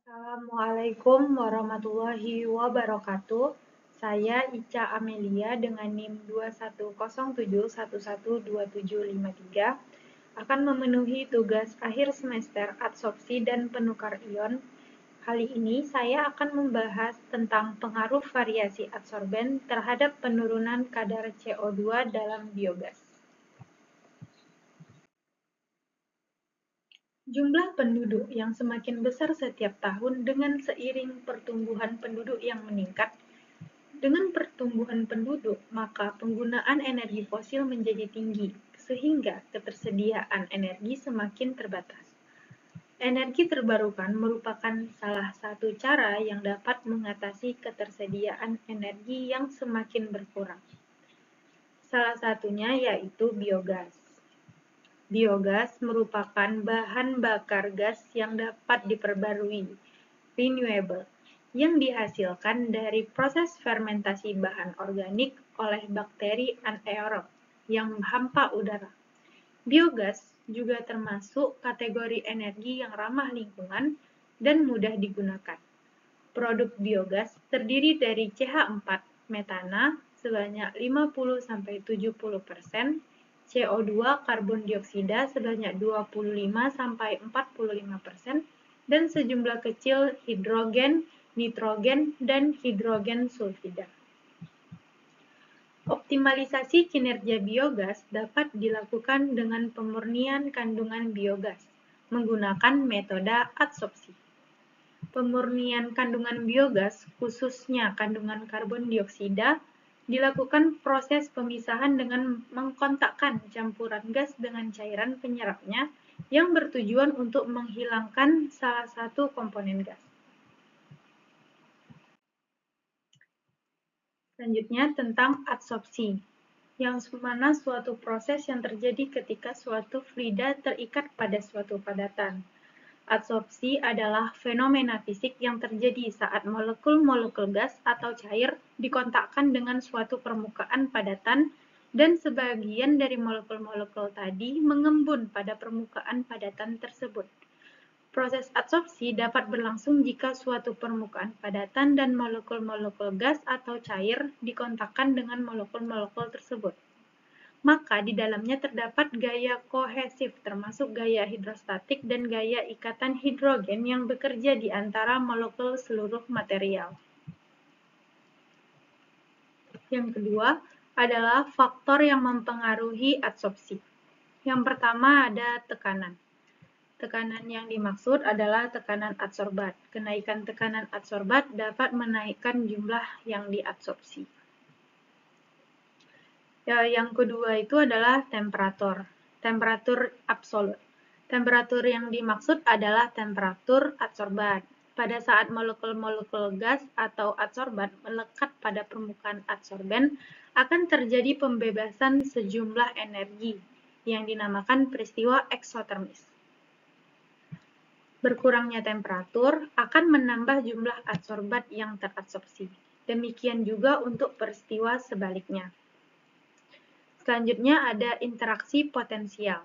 Assalamualaikum warahmatullahi wabarakatuh. Saya Ica Amelia dengan NIM 2107112753 akan memenuhi tugas akhir semester adsorpsi dan penukar ion. Kali ini saya akan membahas tentang pengaruh variasi adsorben terhadap penurunan kadar CO2 dalam biogas. Jumlah penduduk yang semakin besar setiap tahun dengan seiring pertumbuhan penduduk yang meningkat. Dengan pertumbuhan penduduk, maka penggunaan energi fosil menjadi tinggi, sehingga ketersediaan energi semakin terbatas. Energi terbarukan merupakan salah satu cara yang dapat mengatasi ketersediaan energi yang semakin berkurang. Salah satunya yaitu biogas. Biogas merupakan bahan bakar gas yang dapat diperbarui, renewable, yang dihasilkan dari proses fermentasi bahan organik oleh bakteri anaerob yang hampa udara. Biogas juga termasuk kategori energi yang ramah lingkungan dan mudah digunakan. Produk biogas terdiri dari CH4 metana sebanyak 50-70%, CO2 karbon dioksida sebanyak 25-45%, dan sejumlah kecil hidrogen, nitrogen, dan hidrogen sulfida. Optimalisasi kinerja biogas dapat dilakukan dengan pemurnian kandungan biogas menggunakan metode adsorpsi. Pemurnian kandungan biogas, khususnya kandungan karbon dioksida, dilakukan proses pemisahan dengan mengkontakkan campuran gas dengan cairan penyerapnya yang bertujuan untuk menghilangkan salah satu komponen gas. Selanjutnya tentang adsorpsi, yang mana suatu proses yang terjadi ketika suatu fluida terikat pada suatu padatan. Adsorpsi adalah fenomena fisik yang terjadi saat molekul-molekul gas atau cair dikontakkan dengan suatu permukaan padatan dan sebagian dari molekul-molekul tadi mengembun pada permukaan padatan tersebut. Proses adsorpsi dapat berlangsung jika suatu permukaan padatan dan molekul-molekul gas atau cair dikontakkan dengan molekul-molekul tersebut. Maka di dalamnya terdapat gaya kohesif termasuk gaya hidrostatik dan gaya ikatan hidrogen yang bekerja di antara molekul seluruh material. Yang kedua adalah faktor yang mempengaruhi adsorpsi. Yang pertama ada tekanan. Tekanan yang dimaksud adalah tekanan adsorbat. Kenaikan tekanan adsorbat dapat menaikkan jumlah yang diadsorpsi. Yang kedua itu adalah temperatur absolut. Temperatur yang dimaksud adalah temperatur adsorbat. Pada saat molekul-molekul gas atau adsorbat melekat pada permukaan adsorben, akan terjadi pembebasan sejumlah energi yang dinamakan peristiwa eksotermis. Berkurangnya temperatur akan menambah jumlah adsorbat yang teradsorpsi. Demikian juga untuk peristiwa sebaliknya. Selanjutnya ada interaksi potensial.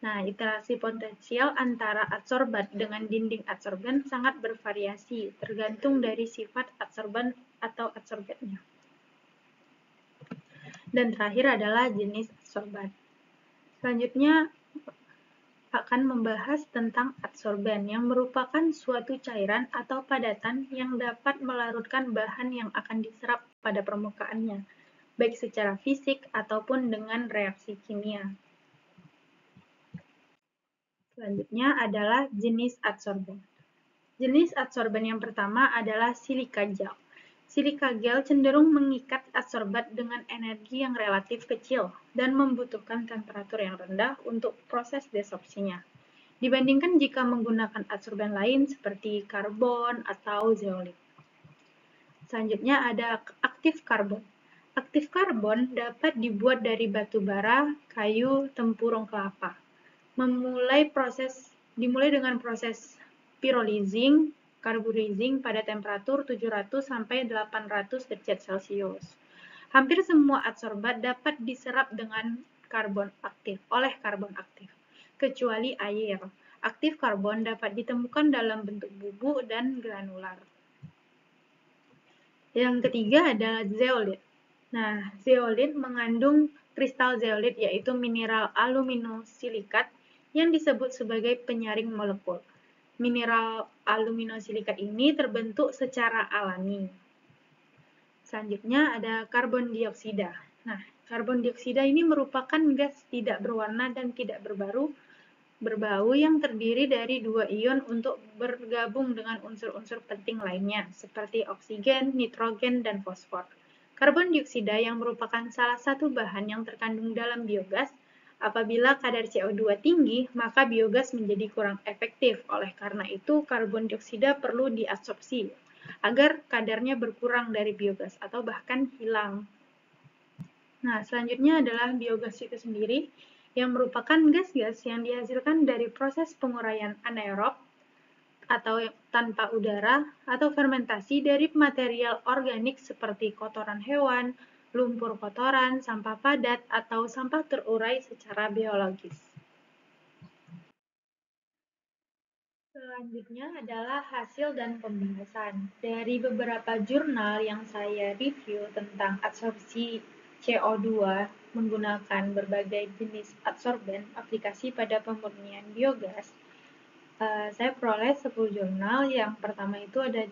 Nah, interaksi potensial antara adsorbat dengan dinding adsorben sangat bervariasi, tergantung dari sifat adsorban atau adsorbennya. Dan terakhir adalah jenis adsorban. Selanjutnya akan membahas tentang adsorben yang merupakan suatu cairan atau padatan yang dapat melarutkan bahan yang akan diserap pada permukaannya, baik secara fisik ataupun dengan reaksi kimia. Selanjutnya adalah jenis adsorben. Jenis adsorben yang pertama adalah silika gel. Silika gel cenderung mengikat adsorbat dengan energi yang relatif kecil dan membutuhkan temperatur yang rendah untuk proses desorpsinya, dibandingkan jika menggunakan adsorben lain seperti karbon atau zeolit. Selanjutnya ada aktif karbon. Aktif karbon dapat dibuat dari batu bara, kayu, tempurung kelapa. Dimulai dengan proses pyrolizing, carburizing pada temperatur 700 sampai 800 derajat Celcius. Hampir semua adsorbat dapat diserap dengan karbon aktif, kecuali air. aktif karbon dapat ditemukan dalam bentuk bubuk dan granular. Yang ketiga adalah zeolit. Nah, zeolit mengandung kristal zeolit yaitu mineral aluminosilikat yang disebut sebagai penyaring molekul. Mineral aluminosilikat ini terbentuk secara alami. Selanjutnya ada karbon dioksida. Nah, karbon dioksida ini merupakan gas tidak berwarna dan tidak berbau yang terdiri dari dua ion untuk bergabung dengan unsur-unsur penting lainnya, seperti oksigen, nitrogen, dan fosfor. Karbon dioksida yang merupakan salah satu bahan yang terkandung dalam biogas, apabila kadar CO2 tinggi, maka biogas menjadi kurang efektif. Oleh karena itu, karbon dioksida perlu diabsorpsi agar kadarnya berkurang dari biogas atau bahkan hilang. Nah, selanjutnya adalah biogas itu sendiri, yang merupakan gas-gas yang dihasilkan dari proses penguraian anaerob atau tanpa udara atau fermentasi dari material organik seperti kotoran hewan, lumpur kotoran, sampah padat, atau sampah terurai secara biologis. Selanjutnya adalah hasil dan pembahasan. Dari beberapa jurnal yang saya review tentang absorpsi CO2 menggunakan berbagai jenis adsorben aplikasi pada pemurnian biogas, saya peroleh 10 jurnal. Yang pertama itu ada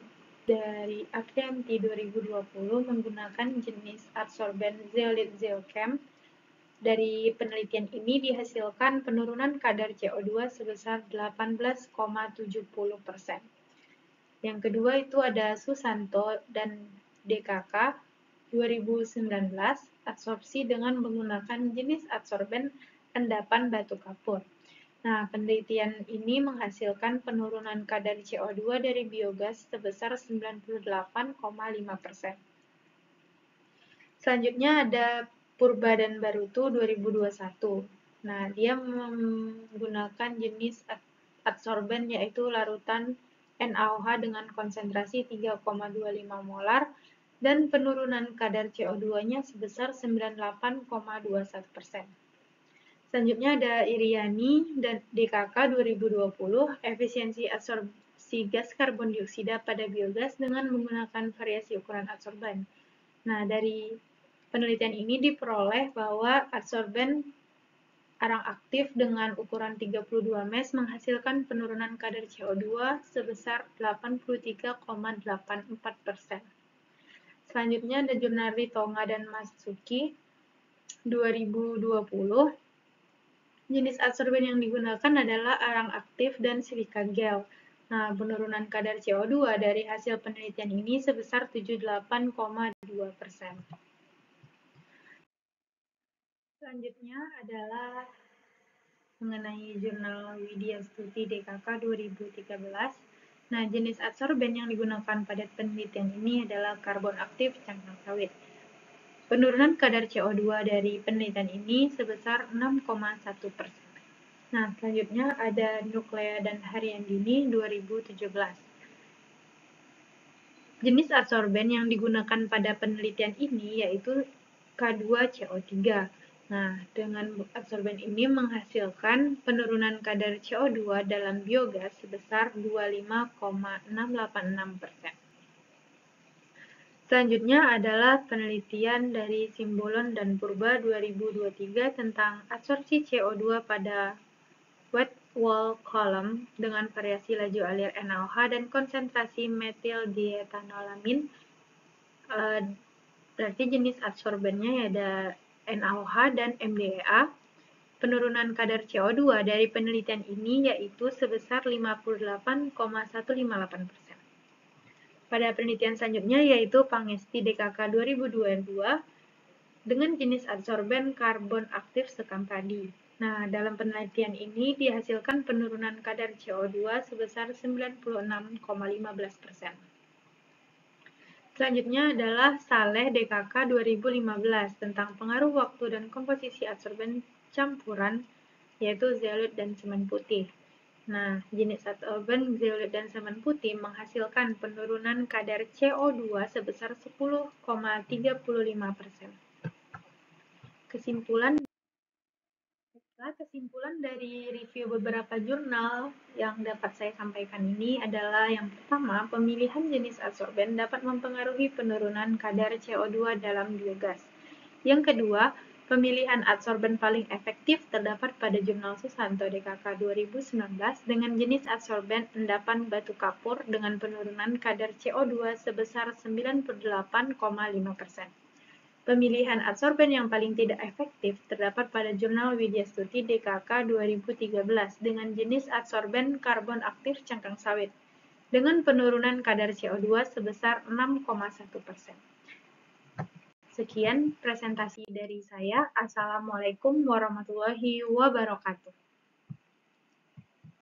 dari ACMT 2020 menggunakan jenis adsorben zeolit zeochem. Dari penelitian ini dihasilkan penurunan kadar CO2 sebesar 18,70%. Yang kedua itu ada Susanto dan DKK 2019, adsorpsi dengan menggunakan jenis adsorben endapan batu kapur. Nah, penelitian ini menghasilkan penurunan kadar CO2 dari biogas sebesar 98,5%. Selanjutnya ada Purba dan Barutu 2021. Nah, dia menggunakan jenis adsorben yaitu larutan NaOH dengan konsentrasi 3,25 molar dan penurunan kadar CO2-nya sebesar 98,21%. Selanjutnya ada Iriani dan DKK 2020, efisiensi adsorpsi gas karbon dioksida pada biogas dengan menggunakan variasi ukuran adsorben. Nah, dari penelitian ini diperoleh bahwa adsorben arang aktif dengan ukuran 32 mes menghasilkan penurunan kadar CO2 sebesar 83,84%. Selanjutnya ada jurnal Ritonga dan Matsuki 2020. Jenis adsorben yang digunakan adalah arang aktif dan silika gel. Nah, penurunan kadar CO2 dari hasil penelitian ini sebesar 78,2%. Selanjutnya adalah mengenai jurnal Widya Stuti DKK 2013. Nah, jenis adsorben yang digunakan pada penelitian ini adalah karbon aktif cangkang sawit. Penurunan kadar CO2 dari penelitian ini sebesar 6,1%. Nah, selanjutnya ada Nuklea dan Haryandini 2017. Jenis adsorben yang digunakan pada penelitian ini yaitu K2CO3. Nah, dengan adsorben ini menghasilkan penurunan kadar CO2 dalam biogas sebesar 25,686%. Selanjutnya adalah penelitian dari Simbolon dan Purba 2023 tentang absorpsi CO2 pada wet wall column dengan variasi laju alir NaOH dan konsentrasi metil dienolamin. Berarti jenis adsorbennya ada NaOH dan MdEA. Penurunan kadar CO2 dari penelitian ini yaitu sebesar 58,158%. Pada penelitian selanjutnya yaitu Pangesti DKK 2022 dengan jenis adsorben karbon aktif sekam tadi. Nah, dalam penelitian ini dihasilkan penurunan kadar CO2 sebesar 96,15%. Selanjutnya adalah Saleh DKK 2015 tentang pengaruh waktu dan komposisi adsorben campuran yaitu zeolit dan semen putih. Nah, jenis adsorben zeolit dan semen putih menghasilkan penurunan kadar CO2 sebesar 10,35%. Kesimpulan Baiklah, kesimpulan dari review beberapa jurnal yang dapat saya sampaikan ini adalah yang pertama, pemilihan jenis adsorben dapat mempengaruhi penurunan kadar CO2 dalam biogas. Yang kedua, pemilihan adsorben paling efektif terdapat pada jurnal Susanto DKK 2019 dengan jenis adsorben endapan batu kapur dengan penurunan kadar CO2 sebesar 98,5%. Pemilihan adsorben yang paling tidak efektif terdapat pada jurnal Widya Stuti DKK 2013 dengan jenis adsorben karbon aktif cangkang sawit dengan penurunan kadar CO2 sebesar 6,1%. Sekian presentasi dari saya. Assalamualaikum warahmatullahi wabarakatuh.